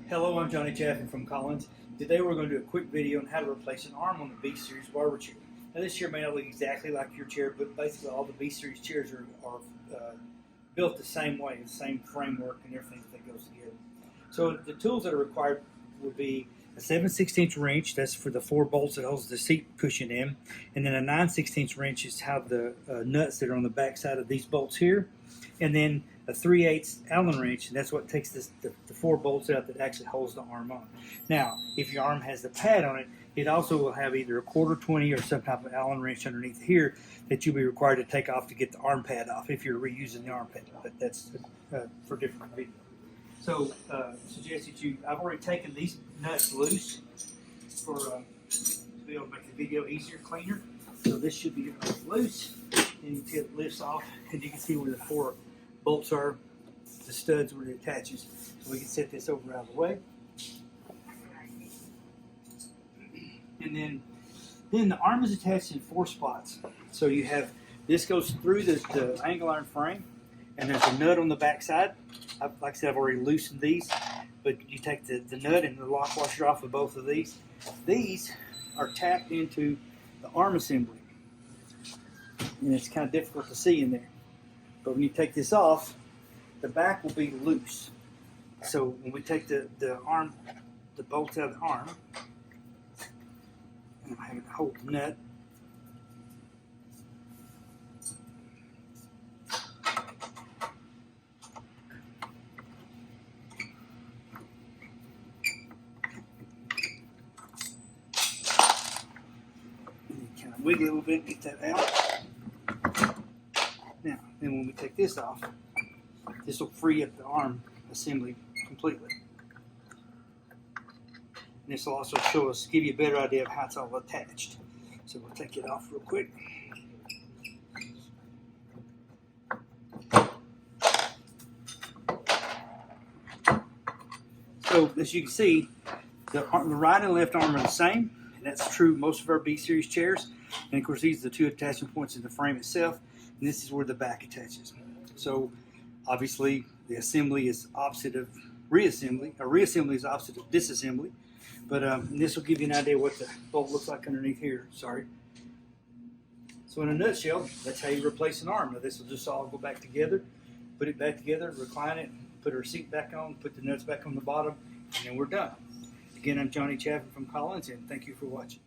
Hello, I'm Johnny Chaffin from Collins. Today we're going to do a quick video on how to replace an arm on the B-Series Barber chair. Now this chair may not look exactly like your chair, but basically all the B-Series chairs are built the same way, the same framework and everything that goes together. So the tools that are required would be a 7/16 wrench, that's for the 4 bolts that holds the seat cushion in, and then a 9/16 wrench is how the nuts that are on the back side of these bolts here, and then a 3/8 Allen wrench, and that's what takes the 4 bolts out that actually holds the arm on. Now, if your arm has the pad on it, it also will have either a 1/4-20 or some type of Allen wrench underneath here that you'll be required to take off to get the arm pad off if you're reusing the arm pad, but that's for different video. So, suggest that I've already taken these nuts loose to be able to make the video easier, cleaner. So this should be loose, and you can see it lifts off, and you can see where the 4 bolts are, the studs where it attaches. So we can set this over out of the way. And then the arm is attached in 4 spots. So you have, this goes through the angle iron frame, and there's a nut on the back side. Like I said, I've already loosened these, but you take the nut and the lock washer off of both of these. These are tapped into the arm assembly, and it's kind of difficult to see in there. But when you take this off, the back will be loose. So when we take the bolts out of the arm, and I have it hold the nut. Wiggle it a little bit, get that out. Now, then when we take this off, this will free up the arm assembly completely. And this will also show us, give you a better idea of how it's all attached. So we'll take it off real quick. So as you can see, the right and left arm are the same. And that's true most of our B-Series chairs. And of course, these are the 2 attachment points in the frame itself, and this is where the back attaches. So obviously the assembly is opposite of reassembly, or reassembly is opposite of disassembly, but this will give you an idea what the bolt looks like underneath here. Sorry. So in a nutshell, that's how you replace an arm. Now this will just all go back together, put it back together, recline it, put our seat back on, put the nuts back on the bottom, and then we're done. Again, I'm Johnny Chaffin from Collins, and thank you for watching.